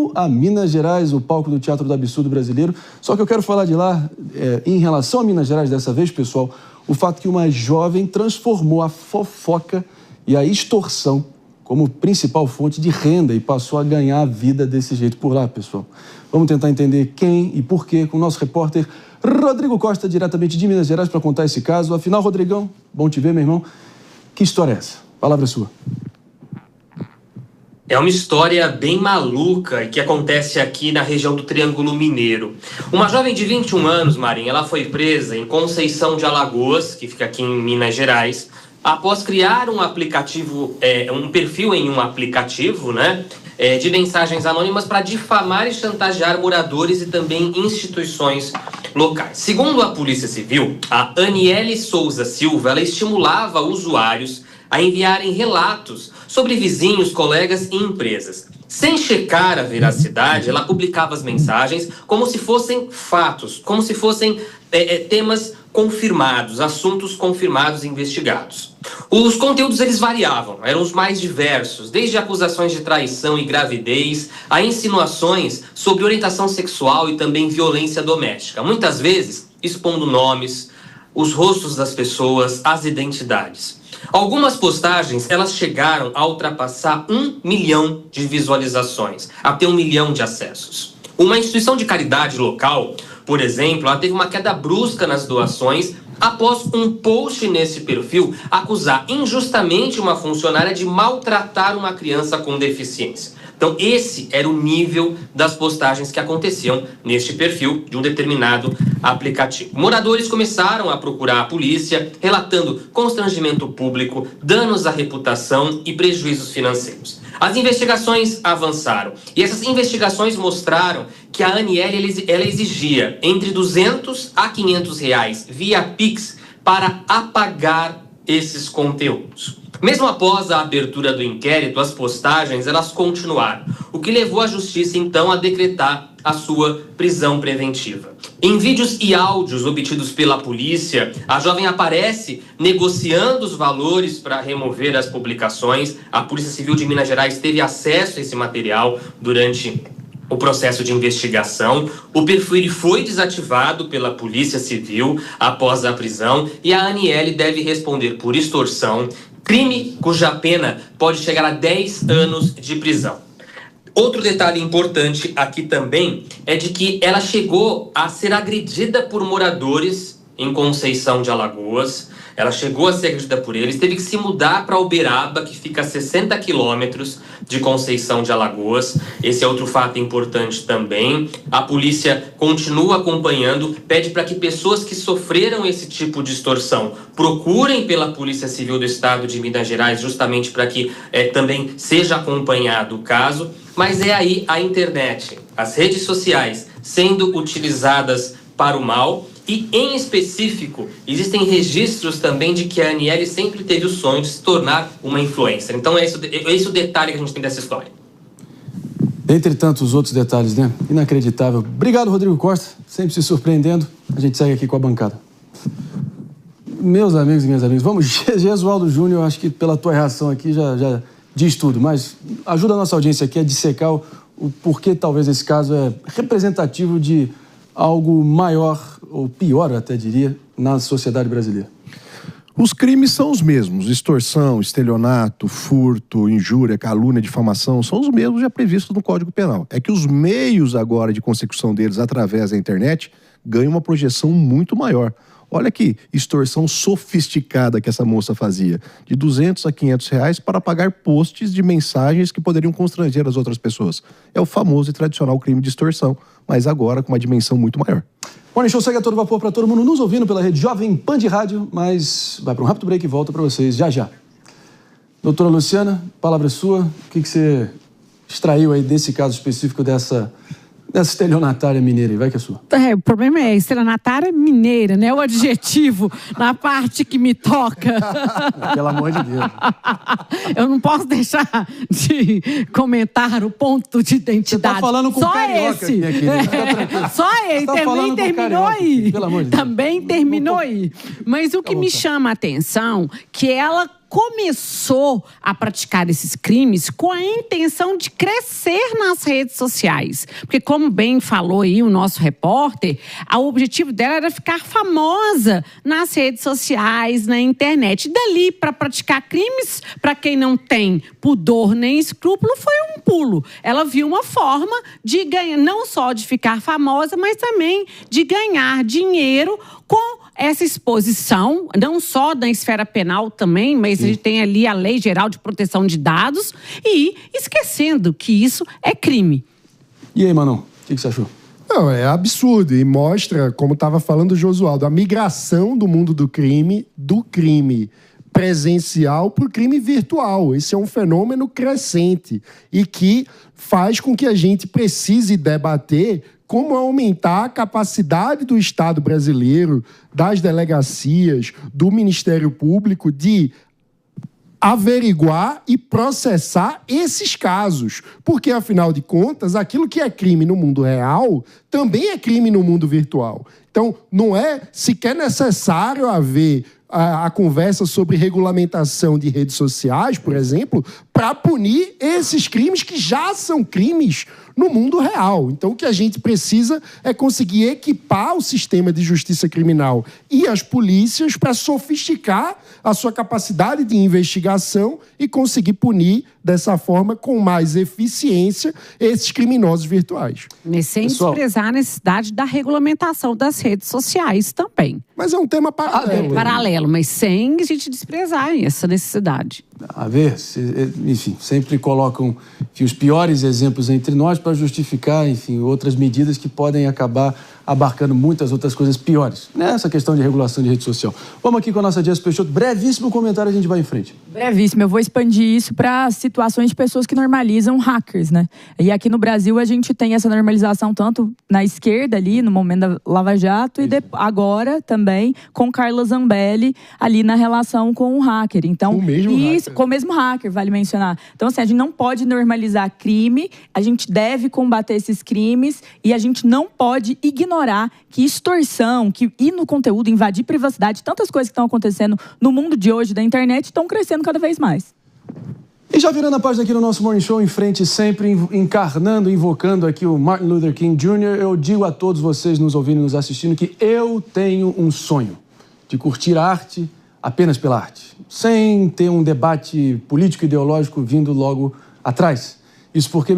rumo a Minas Gerais, o palco do Teatro do Absurdo Brasileiro. Só que eu quero falar de lá, em relação a Minas Gerais dessa vez, pessoal, o fato que uma jovem transformou a fofoca e a extorsão como principal fonte de renda e passou a ganhar a vida desse jeito por lá, pessoal. Vamos tentar entender quem e por quê com o nosso repórter Rodrigo Costa, diretamente de Minas Gerais, para contar esse caso. Afinal, Rodrigão, bom te ver, meu irmão. Que história é essa? Palavra é sua. É uma história bem maluca que acontece aqui na região do Triângulo Mineiro. Uma jovem de 21 anos, Marinha, ela foi presa em Conceição de Alagoas, que fica aqui em Minas Gerais, após criar um aplicativo, um perfil em um aplicativo, né, de mensagens anônimas para difamar e chantagear moradores e também instituições locais. Segundo a Polícia Civil, a Aniele Souza Silva, ela estimulava usuários a enviarem relatos sobre vizinhos, colegas e empresas. Sem checar a veracidade, ela publicava as mensagens como se fossem fatos, como se fossem temas confirmados, assuntos confirmados e investigados. Os conteúdos, eles variavam, eram os mais diversos, desde acusações de traição e gravidez, a insinuações sobre orientação sexual e também violência doméstica, muitas vezes expondo nomes, os rostos das pessoas, as identidades. Algumas postagens, elas chegaram a ultrapassar 1 milhão de visualizações, até 1 milhão de acessos. Uma instituição de caridade local, por exemplo, ela teve uma queda brusca nas doações após um post nesse perfil acusar injustamente uma funcionária de maltratar uma criança com deficiência. Então, esse era o nível das postagens que aconteciam neste perfil de um determinado aplicativo. Moradores começaram a procurar a polícia, relatando constrangimento público, danos à reputação e prejuízos financeiros. As investigações avançaram e essas investigações mostraram que a Aniele ela exigia entre R$200 a R$500 via Pix para apagar esses conteúdos. Mesmo após a abertura do inquérito, as postagens elas continuaram, o que levou a justiça então a decretar a sua prisão preventiva. Em vídeos e áudios obtidos pela polícia, a jovem aparece negociando os valores para remover as publicações. A Polícia Civil de Minas Gerais teve acesso a esse material durante o processo de investigação. O perfil foi desativado pela Polícia Civil após a prisão e a Aniele deve responder por extorsão, crime cuja pena pode chegar a 10 anos de prisão. Outro detalhe importante aqui também é de que ela chegou a ser agredida por moradores em Conceição de Alagoas. Ela chegou a ser agredida por eles, teve que se mudar para Uberaba, que fica a 60 quilômetros de Conceição de Alagoas. Esse é outro fato importante também. A polícia continua acompanhando, pede para que pessoas que sofreram esse tipo de extorsão procurem pela Polícia Civil do Estado de Minas Gerais, justamente para que também seja acompanhado o caso. Mas é aí a internet, as redes sociais sendo utilizadas para o mal. E, em específico, existem registros também de que a Aniele sempre teve o sonho de se tornar uma influencer. Então, é esse o detalhe que a gente tem dessa história. Dentre tantos outros detalhes, né? Inacreditável. Obrigado, Rodrigo Costa. Sempre se surpreendendo. A gente segue aqui com a bancada. Meus amigos e minhas amigas, vamos, Gesualdo Júnior, acho que pela tua reação aqui já diz tudo, mas ajuda a nossa audiência aqui a dissecar o porquê talvez esse caso é representativo de algo maior, ou pior, eu até diria, na sociedade brasileira. Os crimes são os mesmos. Extorsão, estelionato, furto, injúria, calúnia, difamação, são os mesmos já previstos no Código Penal. É que os meios agora de consecução deles através da internet ganham uma projeção muito maior. Olha que extorsão sofisticada que essa moça fazia. De R$200 a R$500 para pagar posts de mensagens que poderiam constranger as outras pessoas. É o famoso e tradicional crime de extorsão, mas agora com uma dimensão muito maior. Morning Show segue a todo vapor para todo mundo nos ouvindo pela rede Jovem Pan de Rádio, mas vai para um rápido break e volta para vocês já já. Doutora Luciana, palavra sua. O que você extraiu aí desse caso específico dessa estelionatária mineira aí? Vai que é sua. O problema é estelionatária mineira, né? O adjetivo na parte que me toca. Pelo amor de Deus. Eu não posso deixar de comentar o ponto de identidade. Você tá falando com só carioca esse. Aqui, só ele. Tá também terminou aí. Pelo amor de Deus. Também terminou aí. Mas o que me chama a atenção, que ela começou a praticar esses crimes com a intenção de crescer nas redes sociais. Porque, como bem falou aí o nosso repórter, o objetivo dela era ficar famosa nas redes sociais, na internet. E dali, para praticar crimes, para quem não tem pudor nem escrúpulo, foi um pulo. Ela viu uma forma de ganhar, não só de ficar famosa, mas também de ganhar dinheiro com essa exposição, não só da esfera penal também, mas a gente tem ali a Lei Geral de Proteção de Dados e esquecendo que isso é crime. E aí, Manon, o que você achou? Não, é absurdo e mostra, como estava falando o Josualdo, a migração do mundo do crime presencial para o crime virtual. Esse é um fenômeno crescente e que faz com que a gente precise debater como aumentar a capacidade do Estado brasileiro, das delegacias, do Ministério Público de averiguar e processar esses casos. Porque, afinal de contas, aquilo que é crime no mundo real também é crime no mundo virtual. Então, não é sequer necessário haver a conversa sobre regulamentação de redes sociais, por exemplo, para punir esses crimes que já são crimes no mundo real. Então, o que a gente precisa é conseguir equipar o sistema de justiça criminal e as polícias para sofisticar a sua capacidade de investigação e conseguir punir dessa forma, com mais eficiência, esses criminosos virtuais. Mas sem desprezar a necessidade da regulamentação das redes sociais também. Mas é um tema paralelo. Paralelo, mas sem a gente desprezar essa necessidade. A ver, enfim, sempre colocam os piores exemplos entre nós para justificar, enfim, outras medidas que podem acabar abarcando muitas outras coisas piores nessa questão de regulação de rede social. Vamos aqui com a nossa Jess Peixoto. Brevíssimo comentário, a gente vai em frente. Brevíssimo. Eu vou expandir isso para situações de pessoas que normalizam hackers, né? E aqui no Brasil a gente tem essa normalização tanto na esquerda ali, no momento da Lava Jato, e agora também com Carla Zambelli ali na relação com o hacker. Então, com o mesmo hacker, vale mencionar. Então, assim, a gente não pode normalizar crime, a gente deve combater esses crimes e a gente não pode ignorar que extorsão, que ir no conteúdo, invadir privacidade, tantas coisas que estão acontecendo no mundo de hoje da internet estão crescendo cada vez mais. E já virando a página aqui no nosso Morning Show, em frente sempre, encarnando, invocando aqui o Martin Luther King Jr., eu digo a todos vocês nos ouvindo e nos assistindo que eu tenho um sonho de curtir a arte apenas pela arte, sem ter um debate político-ideológico vindo logo atrás. Isso porque